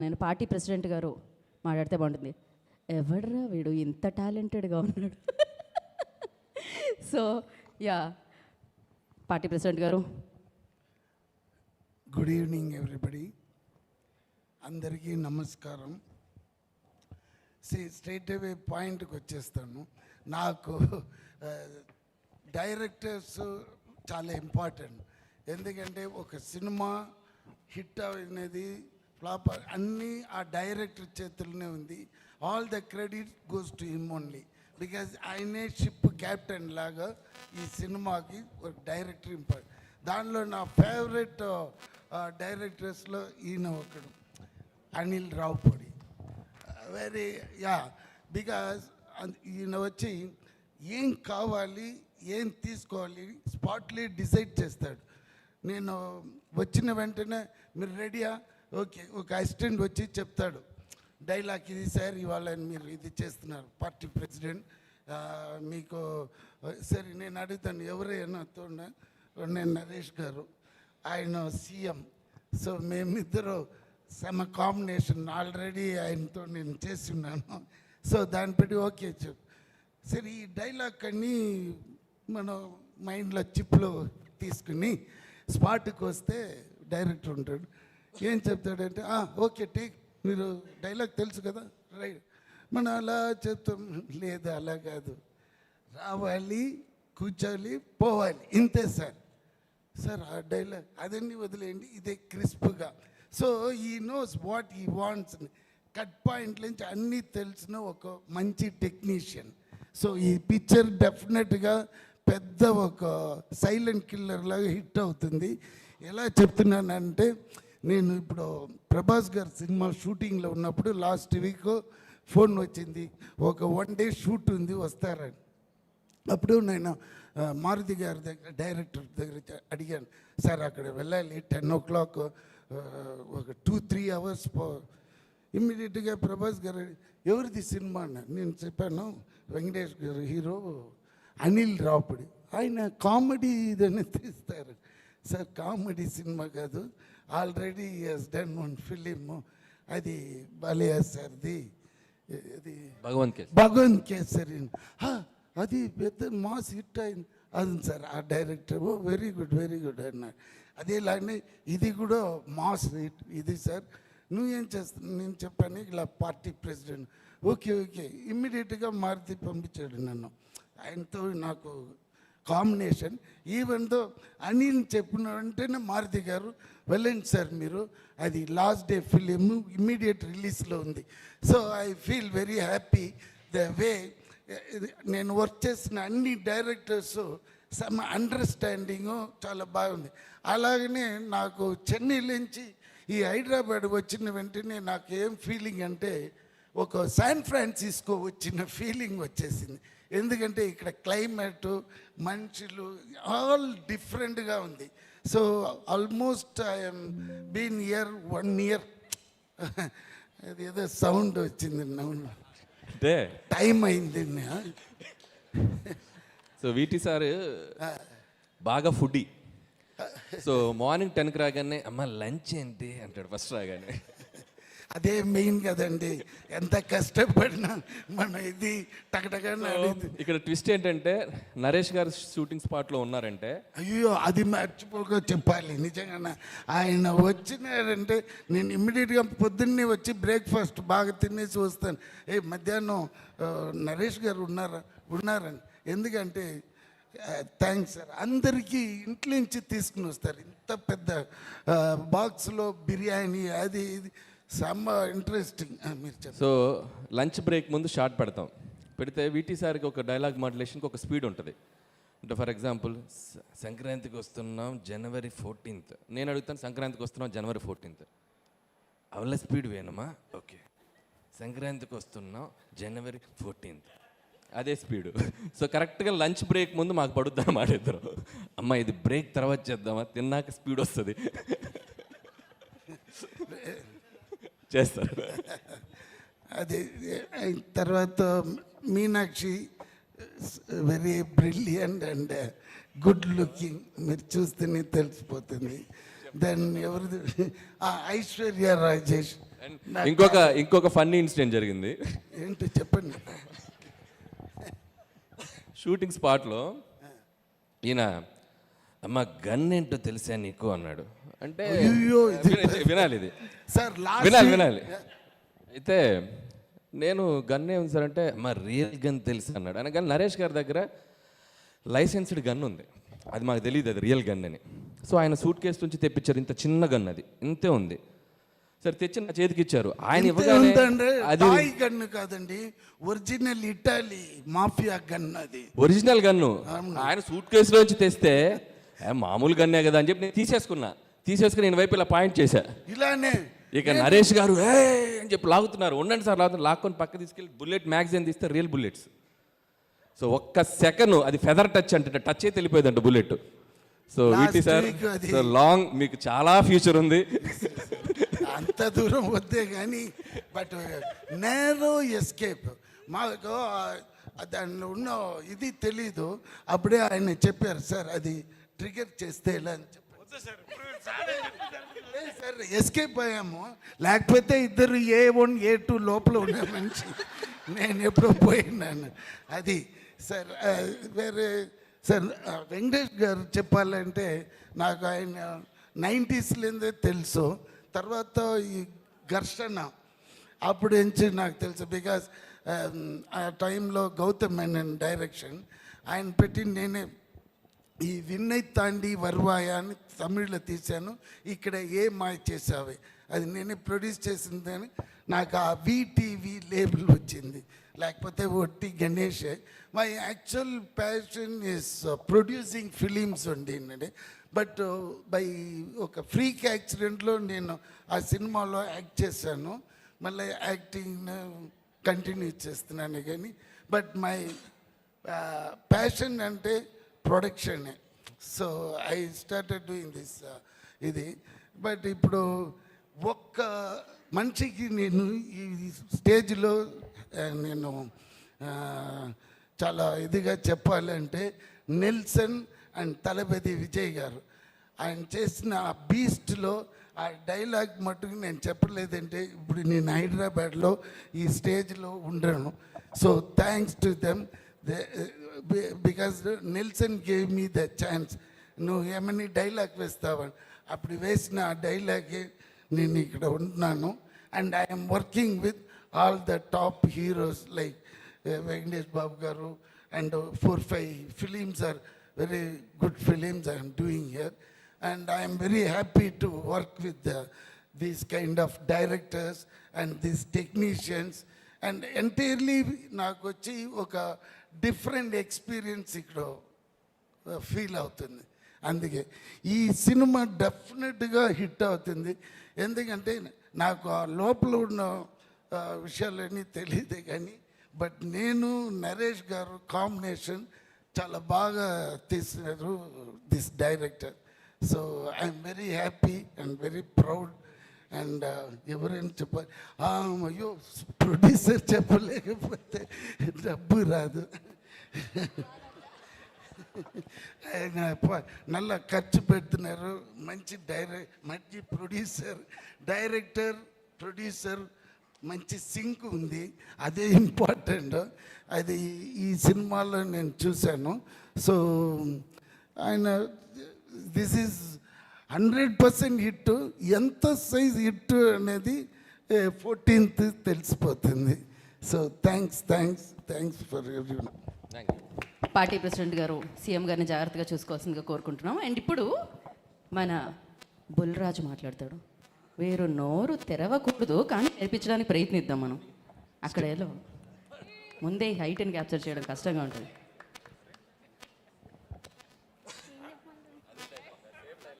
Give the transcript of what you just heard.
నేను party president గారు మాట్లాడితే బాగుంటుంది. ఎవడ్రా వీడు ఇంత టాలెంటెడ్గా ఉన్నాడు. సో యా, పార్టీ ప్రెసిడెంట్ గారు. గుడ్ ఈవినింగ్ ఎవ్రీబడి, అందరికీ నమస్కారం. స్ట్రైట్ అవే పాయింట్కి వచ్చేస్తాను. నాకు డైరెక్టర్స్ చాలా ఇంపార్టెంట్. ఎందుకంటే ఒక సినిమా హిట్ అనేది ఫ్లాప్ అన్నీ ఆ డైరెక్టర్ చేతుల్లోనే ఉంది. All the credit goes to him only. Because ఆయనే షిప్ క్యాప్టెన్ లాగా ఈ సినిమాకి ఒక డైరెక్టర్ ఇంపార్టెంట్. దానిలో నా ఫేవరెట్ డైరెక్టర్స్లో ఈయన ఒకడు, అనిల్ రావుపూడి. వెరీ బికాజ్ ఈయన వచ్చి ఏం కావాలి, ఏం తీసుకోవాలి స్పాట్లీ డిసైడ్ చేస్తాడు. నేను వచ్చిన వెంటనే మీరు రెడీయా, ఓకే, ఒక అసిస్టెంట్ వచ్చి చెప్తాడు డైలాగ్, ఇది సార్ ఇవాళ మీరు ఇది చేస్తున్నారు పార్టీ ప్రెసిడెంట్, మీకు సరే నేను అడుగుతాను ఎవరైనా తోడ, నేను నరేష్ గారు, ఆయన సీఎం. సో మేమిద్దరు సమ కాంబినేషన్ ఆల్రెడీ ఆయనతో నేను చేస్తున్నాను. సో దాన్ని బట్టి ఓకే చెప్పు. సరే ఈ డైలాగ్ అన్నీ మనం మైండ్లో చిప్లో తీసుకుని స్పాట్కి వస్తే డైరెక్టర్ ఉంటాడు. ఏం చెప్తాడంటే ఓకే టేక్, మీరు డైలాగ్ తెలుసు కదా, రైట్. మనం అలా చెప్తాం. లేదు అలా కాదు, రావాలి, కూర్చోవాలి, పోవాలి, ఇంతే సార్. సార్ ఆ డైలాగ్ అదన్నీ వదిలేయండి, ఇదే క్రిస్ప్గా. సో ఈ నోస్ వాట్ ఈ వాంట్స్. కట్ పాయింట్ నుంచి అన్నీ తెలిసిన ఒక మంచి టెక్నీషియన్. సో ఈ పిక్చర్ డెఫినెట్గా పెద్ద ఒక సైలెంట్ కిల్లర్ లాగా హిట్ అవుతుంది. ఎలా చెప్తున్నానంటే, నేను ఇప్పుడు ప్రభాస్ గారి సినిమా షూటింగ్లో ఉన్నప్పుడు లాస్ట్ వీక్ ఫోన్ వచ్చింది, ఒక 1 day షూట్ ఉంది వస్తారని. అప్పుడు నేను మారుతి గారి దగ్గర, డైరెక్టర్ దగ్గర అడిగాను, సార్ అక్కడ వెళ్ళాలి 10 o'clock, ఒక 2-3 hours ఇమ్మీడియట్గా ప్రభాస్ గారు ఎవరిది సినిమా అన్న. నేను చెప్పాను వెంకటేష్ గారు హీరో, అనిల్ రావుపూడి, ఆయన కామెడీ ఇదని తీస్తారు. సార్ కామెడీ సినిమా కాదు, ఆల్రెడీ హస్ డన్ 1 film, అది బాలయ్య సార్ది, అది భగవంత్ కేసరి, అది పెద్ద మాస్ హిట్ అయింది. అది సార్ ఆ డైరెక్టర్ వెరీ గుడ్ అన్నాడు. అదేలానే ఇది కూడా మాస్ హిట్ ఇది సార్. నువ్వేం చేస్తాను, నేను చెప్పాను ఇలా పార్టీ ప్రెసిడెంట్. ఓకే ఇమ్మీడియట్గా మారుతి పంపించాడు నన్ను. ఆయనతో నాకు కాంబినేషన్. ఈవెన్ దో అనిల్ చెప్పిన వెంటనే మారుతి గారు వెళ్ళండి సార్ మీరు, అది లాస్ట్ డే ఫిలిం ఇమ్మీడియట్ రిలీజ్లో ఉంది. So I feel very happy the way నేను వర్క్ చేసిన అన్ని డైరెక్టర్స్ సమ్ అండర్స్టాండింగు చాలా బాగుంది. అలాగనే నాకు చెన్నై నుంచి ఈ హైదరాబాద్ వచ్చిన వెంటనే నాకు ఏం ఫీలింగ్ అంటే, ఒక శాన్ ఫ్రాన్సిస్కో వచ్చిన ఫీలింగ్ వచ్చేసింది. ఎందుకంటే ఇక్కడ క్లైమేట్, మనుషులు ఆల్ డిఫరెంట్గా ఉంది. So almost I'm been year 1 year. అది ఏదో సౌండ్ వచ్చింది, అంటే టైం అయింది. సో వీటి సార్ బాగా ఫుడ్డీ. సో మార్నింగ్ 10కి రాగానే అమ్మ లంచ్ ఏంటి అంటాడు ఫస్ట్ రాగానే. అదే మెయిన్ కదండి, ఎంత కష్టపడినా మన ఇది టకటగా. ఇక్కడ ట్విస్ట్ ఏంటంటే, నరేష్ గారు షూటింగ్ స్పాట్లో ఉన్నారంటే, అయ్యో అది మర్చిపోక చెప్పాలి నిజంగా. ఆయన వచ్చినారంటే నేను ఇమ్మీడియట్గా పొద్దున్నే వచ్చి బ్రేక్ఫాస్ట్ బాగా తినేసి వస్తాను. మధ్యాహ్నం నరేష్ గారు ఉన్నారని. ఎందుకంటే థ్యాంక్స్ సార్, అందరికీ ఇంట్లో నుంచి తీసుకుని వస్తారు. ఇంత పెద్ద బాక్స్లో బిర్యానీ అది ఇది సమ్మ ఇంట్రెస్టింగ్. మీరు చెప్పండి. సో లంచ్ బ్రేక్ ముందు షార్ట్ పెడితే వీటి సార్కి ఒక డైలాగ్ మాడ్యులేషన్కి ఒక స్పీడ్ ఉంటుంది. అంటే ఫర్ ఎగ్జాంపుల్, సంక్రాంతికి వస్తున్నాం January 14th. నేను అడుగుతాను, సంక్రాంతికి వస్తున్నాం January 14th. అవల స్పీడ్ వేణమా? ఓకే. సంక్రాంతికి వస్తున్నాం January 14th. అదే స్పీడు. సో కరెక్ట్గా లంచ్ బ్రేక్ ముందు మాకు పడుద్ది అన్నమాట. ఇద్దరు అమ్మ ఇది బ్రేక్ తర్వాత చేద్దామా, తిన్నాక స్పీడ్ వస్తుంది చేస్తారు. అది తర్వాత Meenakshi very brilliant and good looking, మీరు చూస్తేనే తెలిసిపోతుంది. దెన్ ఎవరిది ఐశ్వర్య రాజేష్ ఇంకొక ఫన్నీ ఇన్సిడెంట్ జరిగింది. ఏంటి చెప్పండి. షూటింగ్ స్పాట్లో ఈయన అమ్మ గన్ ఏంటో తెలుసా నీకు అన్నాడు. అంటే అయ్యో, వినాలి ఇది, సార్ వినాలి. అయితే నేను గన్ ఏముంది సార్ అంటే మా రియల్ గన్ తెలుసు అన్నాడు. ఆయన కానీ నరేష్ గారి దగ్గర లైసెన్స్డ్ గన్ ఉంది, అది మాకు తెలియదు అది రియల్ గన్ అని. సో ఆయన సూట్ కేసు నుంచి తెప్పించారు, ఇంత చిన్న గన్, అది ఇంతే ఉంది. సరే తెచ్చి నా చేతికి ఇచ్చారు. ఆయన ఇవ్వగానే అది గన్ను కాదండి, ఒరిజినల్ ఇటాలీ మాఫియా గన్, అది ఒరిజినల్ గన్ను. ఆయన సూట్ కేసులోంచి తెస్తే మామూలు గన్నే కదా అని చెప్పి నేను తీసేసుకుని నేను వైపు ఇలా పాయింట్ చేశా. ఇలానే ఇక నరేష్ గారు ఏ అని చెప్పి లాగుతున్నారు. ఉండండి సార్ లాగుతున్నారు. లాక్కొని పక్క తీసుకెళ్ళి బుల్లెట్ మ్యాగజైన్ తీస్తే రియల్ బుల్లెట్స్. సో ఒక్క సెకండ్ అది ఫెదర్ టచ్ అంటే టచ్ అయితే వెళ్ళిపోయిందంట బుల్లెట్. సో వీటి సార్ సో లాంగ్ మీకు చాలా ఫ్యూచర్ ఉంది. అంత దూరం వద్దే కానీ బట్ నేరో ఎస్కేప్ మాకు దానిలో ఉన్న ఇది తెలీదు. అప్పుడే ఆయన చెప్పారు సార్ అది ట్రిగర్ చేస్తే ఎలా అని చెప్పారు సార్, ఎస్కేప్ అయ్యాము. లేకపోతే ఇద్దరు A1 A2 లోపల ఉన్న మనిషి నేను ఎప్పుడో పోయినాను. అది సార్ వేరే సార్ వెంకటేష్ గారు చెప్పాలంటే నాకు ఆయన 90s తెలుసు. తర్వాత ఈ ఘర్షణ అప్పుడు నుంచి నాకు తెలుసు. బికాస్ ఆ టైంలో గౌతమ్ మేనన్ డైరెక్షన్ ఆయన పెట్టి నేనే ఈ విన్నై తాండి వర్వాయ అని తమిళ్లో తీశాను. ఇక్కడ ఏ మాయ చేసావే అది నేనే ప్రొడ్యూస్ చేసిందని నాకు ఆ VTV లేబుల్ వచ్చింది. లేకపోతే ఒట్టి గణేషే. My actual passion is producing films ఉండిందండి. బట్ బై ఒక ఫ్రీక్ యాక్సిడెంట్లో నేను ఆ సినిమాలో యాక్ట్ చేశాను. మళ్ళీ యాక్టింగ్ కంటిన్యూ చేస్తున్నాను కానీ బట్ మై ప్యాషన్ అంటే ప్రొడక్షనే. So I started doing this ఇది. బట్ ఇప్పుడు ఒక్క మనిషికి నేను ఈ స్టేజ్లో నేను చాలా ఇదిగా చెప్పాలంటే నెల్సన్ అండ్ తలపతి విజయ్ గారు ఆయన చేసిన ఆ బీస్ట్లో ఆ డైలాగ్ మట్టుకు నేను చెప్పలేదంటే ఇప్పుడు నేను హైదరాబాద్లో ఈ స్టేజ్లో ఉండను. So thanks to them because Nelson gave me the chance. నువ్వు ఏమని డైలాగ్ వేస్తావని అప్పుడు వేసిన ఆ డైలాగే నేను ఇక్కడ ఉంటున్నాను. And I'm working with all the top heroes like Venkatesh Babu garu and 4-5 films are very good films I am doing here, and I am very happy to work with these kind of directors and these technicians, and entirely నాకు వచ్చి ఒక different experience ఇక్కడ feel అవుతుంది. అందుకే ఈ cinema డెఫినెట్గా hit అవుతుంది. ఎందుకంటే నాకు ఆ లోపల ఉన్న విషయాలన్నీ తెలియదే కానీ బట్ నేను నరేష్ గారు కాంబినేషన్ చాలా బాగా తీసినారు this director. So I'm very happy and very proud. And ఎవరైనా చెప్పాలి అయ్యో ప్రొడ్యూసర్ చెప్పలేకపోతే డబ్బు రాదు. ఆయన నల్ల ఖర్చు పెడుతున్నారు. మంచి మంచి డైరెక్టర్ ప్రొడ్యూసర్ మంచి సింక్ ఉంది, అదే ఇంపార్టెంట్. అది ఈ సినిమాలో నేను చూశాను. సో ఆయన దిస్ ఈజ్ 100% హిట్. ఎంత సైజ్ హిట్ అనేది 14th తెలిసిపోతుంది. So thanks for everyone. Party president గారు సీఎం గారిని జాగ్రత్తగా చూసుకోవాల్సిందిగా కోరుకుంటున్నాం. అండ్ ఇప్పుడు మన బుల్రాజు మాట్లాడతాడు. వేరు నోరు తెరవకూడదు కానీ నేర్పించడానికి ప్రయత్నిద్దాం మనం. అక్కడ ఎలా ముందే హైట్ని క్యాప్చర్ చేయడం కష్టంగా ఉంటుంది.